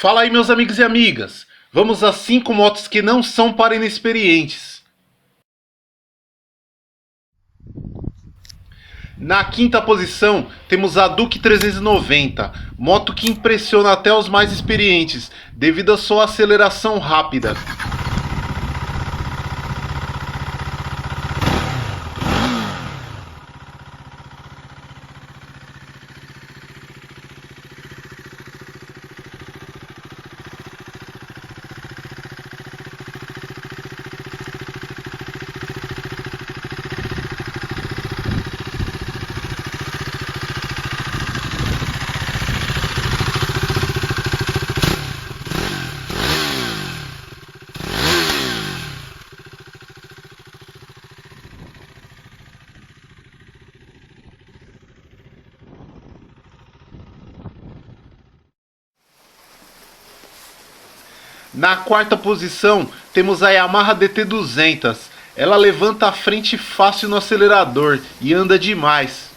Fala aí, meus amigos e amigas. Vamos às 5 motos que não são para inexperientes. Na quinta posição, temos a Duke 390, moto que impressiona até os mais experientes, devido à sua aceleração rápida. Na quarta posição, temos a Yamaha DT200. Ela levanta a frente fácil no acelerador e anda demais.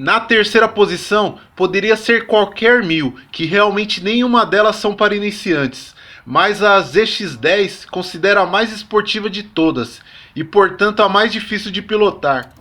Na terceira posição, poderia ser qualquer 1000, que realmente nenhuma delas são para iniciantes, mas a ZX-10 considera a mais esportiva de todas, e portanto a mais difícil de pilotar.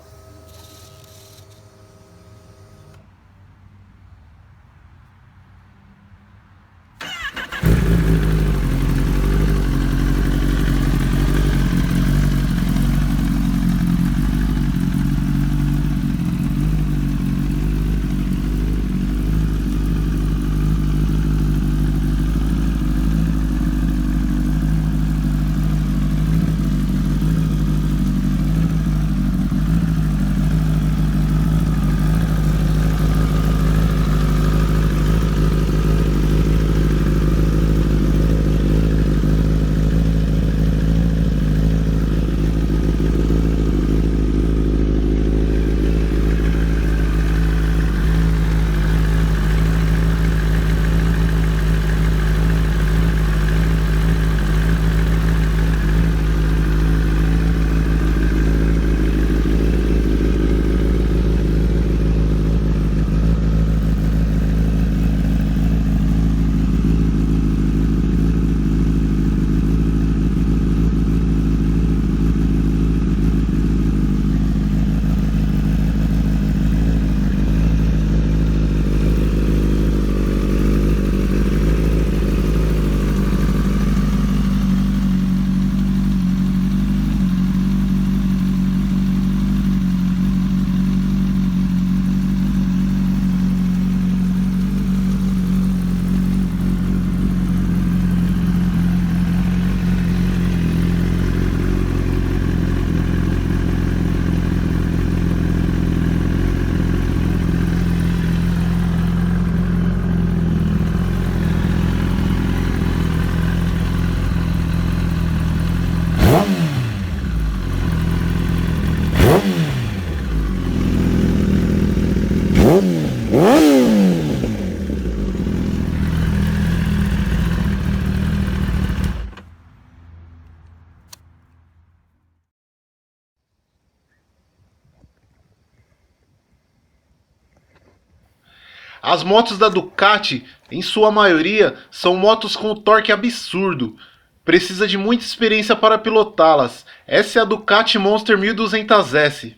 As motos da Ducati, em sua maioria, são motos com torque absurdo. Precisa de muita experiência para pilotá-las. Essa é a Ducati Monster 1200S.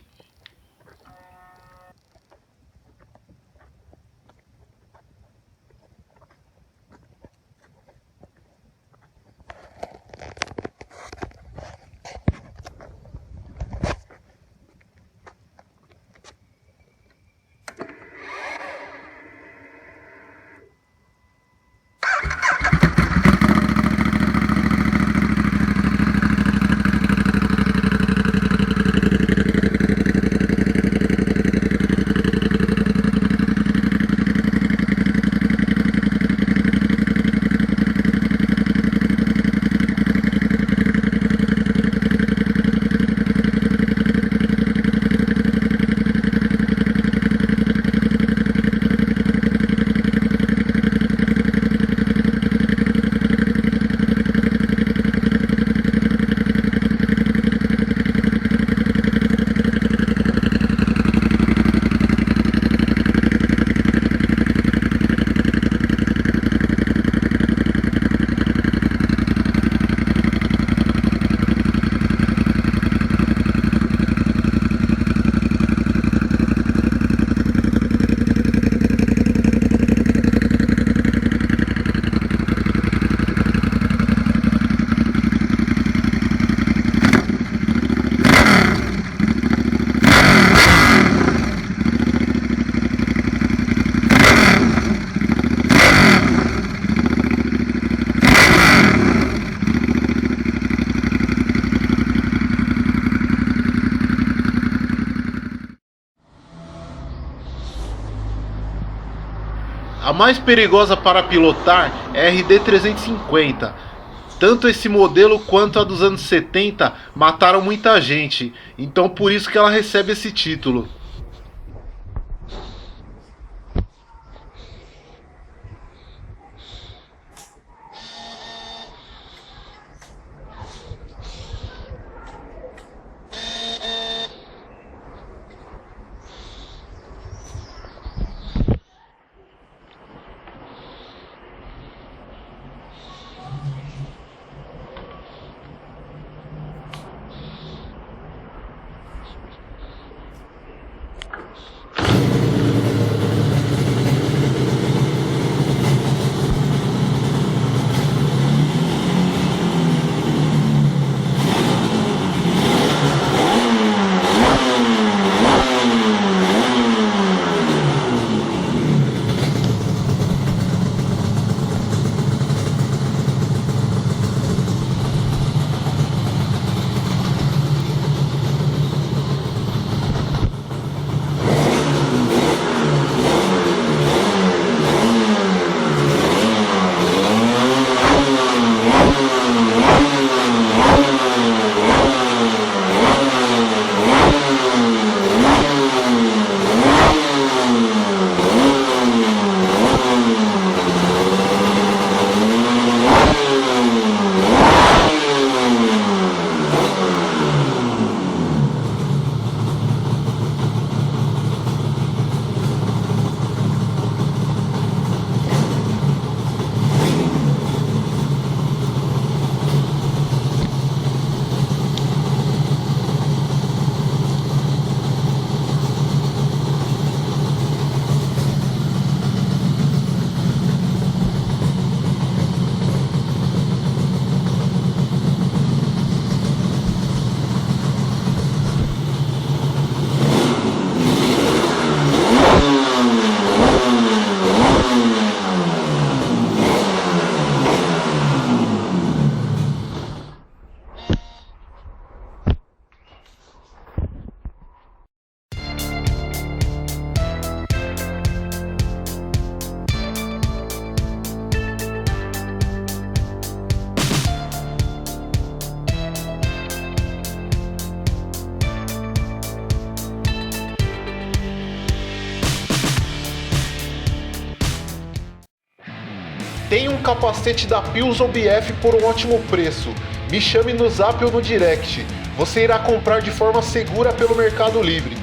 A mais perigosa para pilotar é a RD350. Tanto esse modelo quanto a dos anos 70 mataram muita gente, então por isso que ela recebe esse título. Tem um capacete da Pilson BF por um ótimo preço. Me chame no Zap ou no Direct. Você irá comprar de forma segura pelo Mercado Livre.